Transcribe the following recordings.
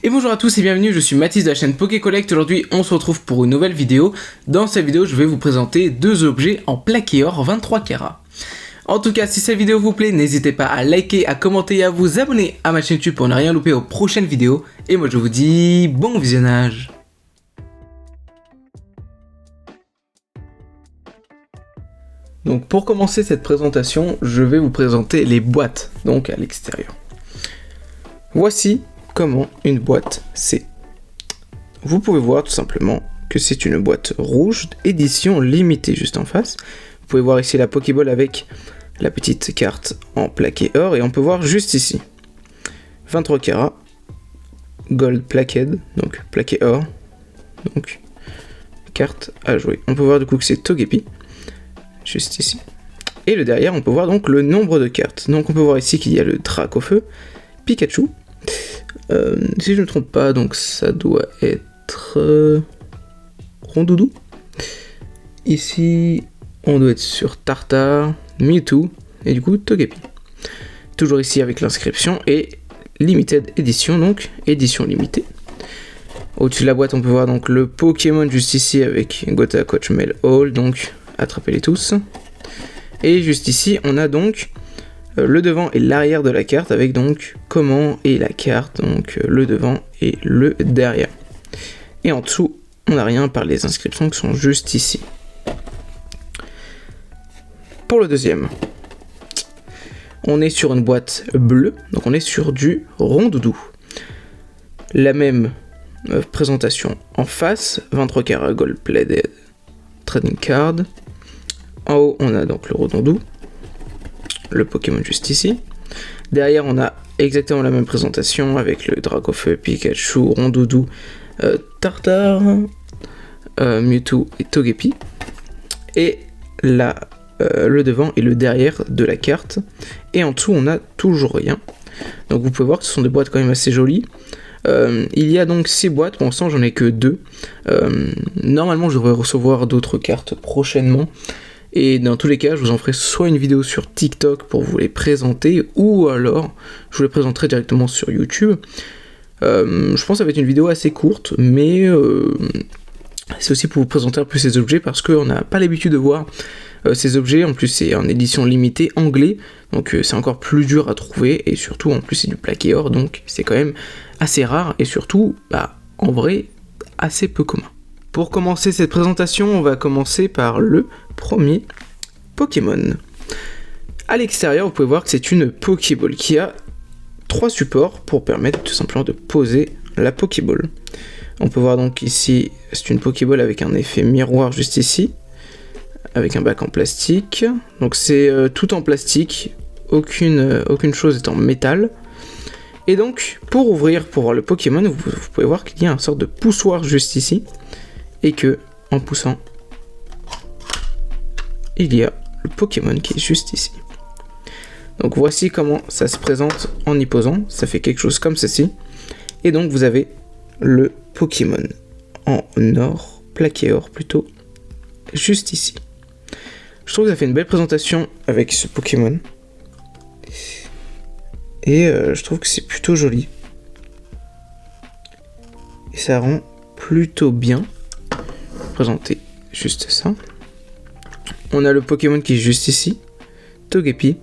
Et bonjour à tous et bienvenue, je suis Mathis de la chaîne Pokécollect. Aujourd'hui on se retrouve pour une nouvelle vidéo. Dans cette vidéo je vais vous présenter deux objets en plaqué or 23 carats. En tout cas si cette vidéo vous plaît, n'hésitez pas à liker, à commenter et à vous abonner à ma chaîne YouTube pour ne rien louper aux prochaines vidéos. Et moi je vous dis bon visionnage. Donc pour commencer cette présentation, je vais vous présenter les boîtes, donc à l'extérieur. Voici comment une boîte c'est. Vous pouvez voir tout simplement que c'est une boîte rouge, édition limitée juste en face. Vous pouvez voir ici la Pokéball avec la petite carte en plaqué or et on peut voir juste ici 23 carats, gold plaqued, donc plaqué or, donc carte à jouer. On peut voir du coup que c'est Togepi, juste ici. Et le derrière, on peut voir donc le nombre de cartes. Donc on peut voir ici qu'il y a le Dracofeu, Pikachu. Si je ne me trompe pas, donc ça doit être Rondoudou. Ici, on doit être sur Tartare, Mewtwo et du coup Togepi. Toujours ici avec l'inscription et Limited Edition, donc édition limitée. Au-dessus de la boîte, on peut voir donc le Pokémon juste ici avec Gotha, Coach, Mel, Hall, donc attrapez-les tous. Et juste ici, on a donc le devant et l'arrière de la carte avec donc comment est la carte, donc le devant et le derrière. Et en dessous, on n'a rien par les inscriptions qui sont juste ici. Pour le deuxième, on est sur une boîte bleue, donc on est sur du Rondoudou. La même présentation en face, 23 carats gold plated trading card. En haut, on a donc le Rondoudou, le Pokémon juste ici. Derrière, on a exactement la même présentation avec le Dracofeu, Pikachu, Rondoudou, Tartare, Mewtwo et Togepi. Et là, le devant et le derrière de la carte. Et en dessous, on a toujours rien. Donc vous pouvez voir que ce sont des boîtes quand même assez jolies. Il y a donc 6 boîtes, pour l'instant j'en ai que 2. Normalement, je devrais recevoir d'autres cartes prochainement. Et dans tous les cas, je vous en ferai soit une vidéo sur TikTok pour vous les présenter, ou alors je vous les présenterai directement sur YouTube. Je pense que ça va être une vidéo assez courte, mais c'est aussi pour vous présenter un peu ces objets, parce qu'on n'a pas l'habitude de voir ces objets. En plus, c'est en édition limitée anglais, donc c'est encore plus dur à trouver, et surtout, en plus, c'est du plaqué or, donc c'est quand même assez rare, et surtout, en vrai, assez peu commun. Pour commencer cette présentation, on va commencer par le premier Pokémon. À l'extérieur, vous pouvez voir que c'est une Pokéball qui a 3 supports pour permettre tout simplement de poser la Pokéball. On peut voir donc ici, c'est une Pokéball avec un effet miroir juste ici, avec un bac en plastique. Donc c'est tout en plastique, aucune chose est en métal. Et donc, pour ouvrir, pour voir le Pokémon, vous pouvez voir qu'il y a une sorte de poussoir juste ici. Et que, en poussant, il y a le Pokémon qui est juste ici. Donc voici comment ça se présente en y posant. Ça fait quelque chose comme ceci. Et donc vous avez le Pokémon en or, plaqué or plutôt, juste ici. Je trouve que ça fait une belle présentation avec ce Pokémon. Et je trouve que c'est plutôt joli. Et ça rend plutôt bien. Présenter juste ça. On a le Pokémon qui est juste ici, Togepi,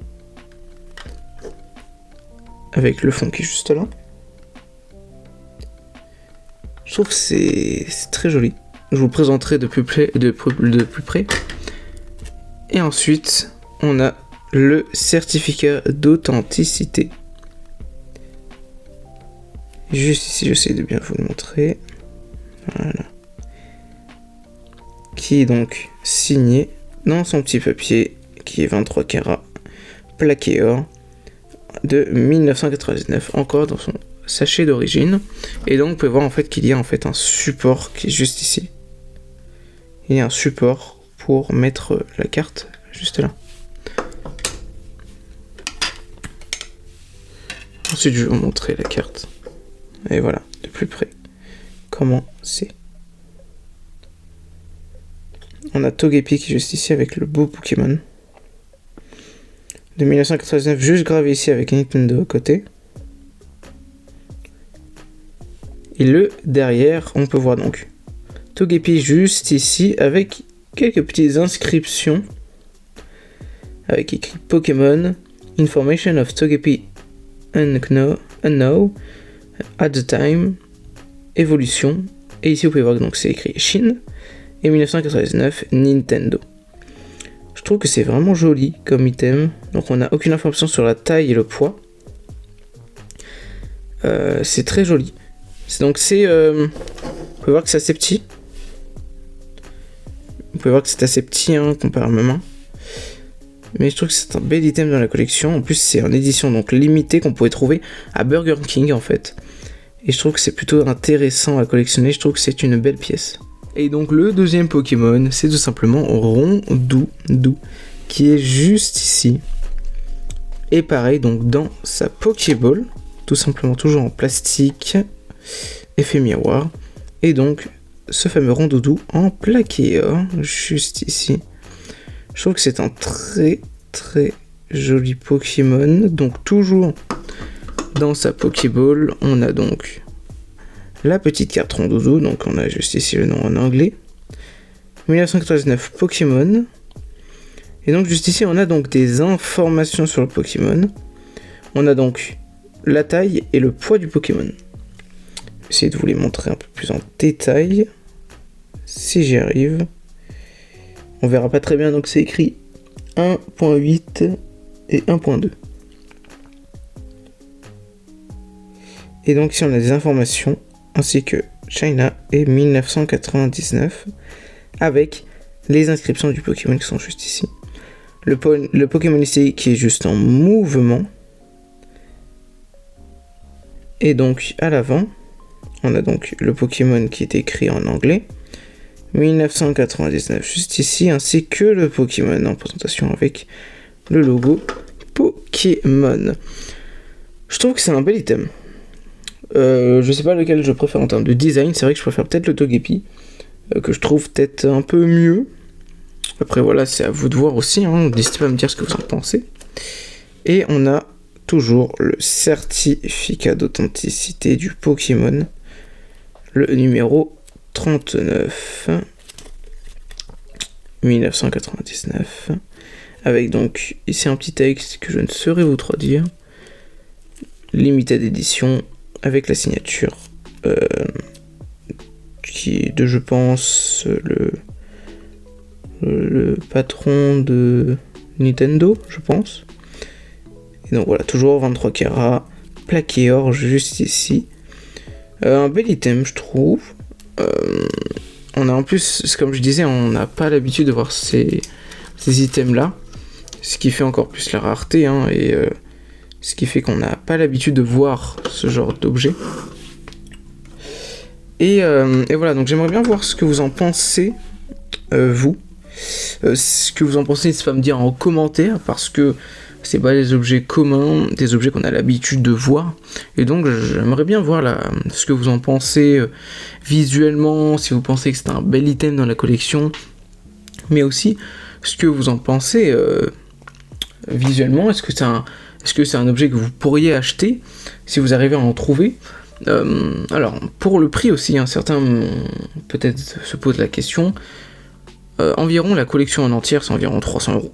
avec le fond qui est juste là. Je trouve que c'est très joli. Je vous le présenterai de plus près. Et ensuite, on a le certificat d'authenticité. Juste ici, j'essaie de bien vous le montrer. Voilà. Qui est donc signé dans son petit papier qui est 23 carats plaqué or de 1999, encore dans son sachet d'origine. Et donc vous pouvez voir en fait qu'il y a en fait un support qui est juste ici. Il y a un support pour mettre la carte juste là. Ensuite je vais vous montrer la carte. Et voilà, de plus près comment c'est. On a Togepi qui est juste ici avec le beau Pokémon. De 1999, juste gravé ici avec Nintendo à côté. Et le derrière, on peut voir donc Togepi juste ici avec quelques petites inscriptions avec écrit Pokémon, Information of Togepi unknown at the time, Évolution, et ici vous pouvez voir que donc c'est écrit Chine, et 1999 Nintendo. Je trouve que c'est vraiment joli comme item, donc on n'a aucune information sur la taille et le poids. C'est très joli. Vous pouvez voir que c'est assez petit. Vous pouvez voir que c'est assez petit comparé à ma main. Mais je trouve que c'est un bel item dans la collection. En plus, c'est en édition donc limitée qu'on pouvait trouver à Burger King en fait. Et je trouve que c'est plutôt intéressant à collectionner. Je trouve que c'est une belle pièce. Et donc le deuxième Pokémon, c'est tout simplement Rondoudou, qui est juste ici. Et pareil, donc dans sa Pokéball, tout simplement toujours en plastique, effet miroir. Et donc ce fameux Rondoudou en plaqué or, juste ici. Je trouve que c'est un très très joli Pokémon. Donc toujours dans sa Pokéball, on a donc la petite carte Rondoudou. Donc on a juste ici le nom en anglais. 1999 Pokémon. Et donc juste ici on a donc des informations sur le Pokémon. On a donc la taille et le poids du Pokémon. Je vais essayer de vous les montrer un peu plus en détail. Si j'y arrive. On verra pas très bien, donc c'est écrit 1.8 et 1.2. Et donc ici on a des informations, ainsi que China et 1999, avec les inscriptions du Pokémon qui sont juste ici. Le Pokémon ici qui est juste en mouvement. Et donc à l'avant, on a donc le Pokémon qui est écrit en anglais. 1999 juste ici, ainsi que le Pokémon en présentation avec le logo Pokémon. Je trouve que c'est un bel item. Je sais pas lequel je préfère en termes de design. C'est vrai que je préfère peut-être le Togepi, que je trouve peut-être un peu mieux. Après voilà, c'est à vous de voir aussi, n'hésitez pas à me dire ce que vous en pensez. Et on a toujours le certificat d'authenticité du Pokémon, le numéro 39 1999, avec donc ici un petit texte que je ne saurais vous traduire. Limited édition avec la signature qui est de, je pense, le patron de Nintendo, je pense. Et donc voilà, toujours 23 carats, plaqué or juste ici. Un bel item, je trouve. On a en plus, comme je disais, on n'a pas l'habitude de voir ces items là, ce qui fait encore plus la rareté, et ce qui fait qu'on n'a pas l'habitude de voir ce genre d'objet. Et voilà, donc j'aimerais bien voir ce que vous en pensez, vous. Ce que vous en pensez, n'hésitez pas à me dire en commentaire, parce que c'est pas des objets communs, des objets qu'on a l'habitude de voir. Et donc j'aimerais bien voir ce que vous en pensez visuellement, si vous pensez que c'est un bel item dans la collection, mais aussi ce que vous en pensez visuellement. Est-ce que c'est un objet que vous pourriez acheter si vous arrivez à en trouver? Alors pour le prix aussi, certains peut-être se posent la question. Environ la collection en entière, c'est environ 300 €.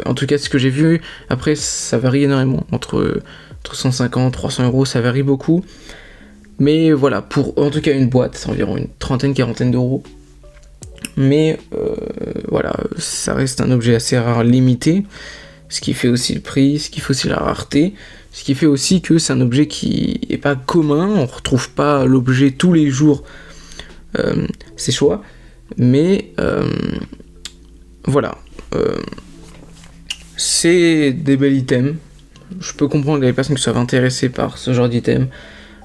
En tout cas, ce que j'ai vu, après ça varie énormément, entre 150 300 €, ça varie beaucoup. Mais voilà, pour en tout cas une boîte, c'est environ une quarantaine d'euros. Mais voilà, ça reste un objet assez rare, limité, ce qui fait aussi le prix, ce qui fait aussi la rareté, ce qui fait aussi que c'est un objet qui est pas commun, on retrouve pas l'objet tous les jours, c'est choix. Mais voilà. C'est des bels items. Je peux comprendre les personnes qui soient intéressées par ce genre d'item.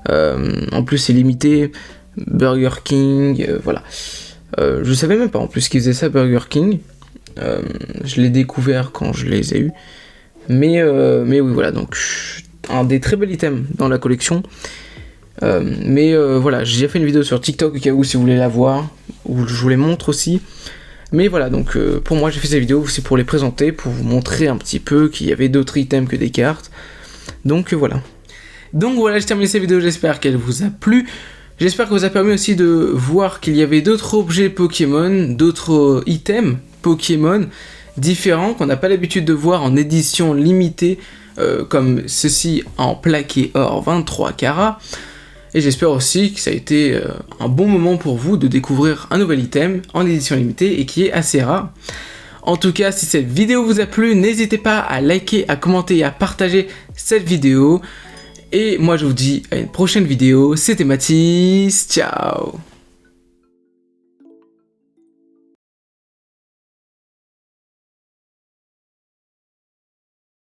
En plus, c'est limité. Burger King, voilà. Je savais même pas en plus qu'ils faisaient ça, Burger King. Je l'ai découvert quand je les ai eus. Mais oui, voilà. Donc, un des très bels items dans la collection. Mais voilà, j'ai déjà fait une vidéo sur TikTok au cas où si vous voulez la voir, où je vous les montre aussi. Mais voilà, donc pour moi j'ai fait cette vidéo, c'est pour les présenter, pour vous montrer un petit peu qu'il y avait d'autres items que des cartes. Donc voilà. Donc voilà, je termine cette vidéo, j'espère qu'elle vous a plu. J'espère que vous a permis aussi de voir qu'il y avait d'autres objets Pokémon, d'autres items Pokémon différents qu'on n'a pas l'habitude de voir en édition limitée, comme ceci en plaqué or 23 carats. Et j'espère aussi que ça a été un bon moment pour vous de découvrir un nouvel item en édition limitée et qui est assez rare. En tout cas, si cette vidéo vous a plu, n'hésitez pas à liker, à commenter et à partager cette vidéo. Et moi je vous dis à une prochaine vidéo, c'était Mathis, ciao!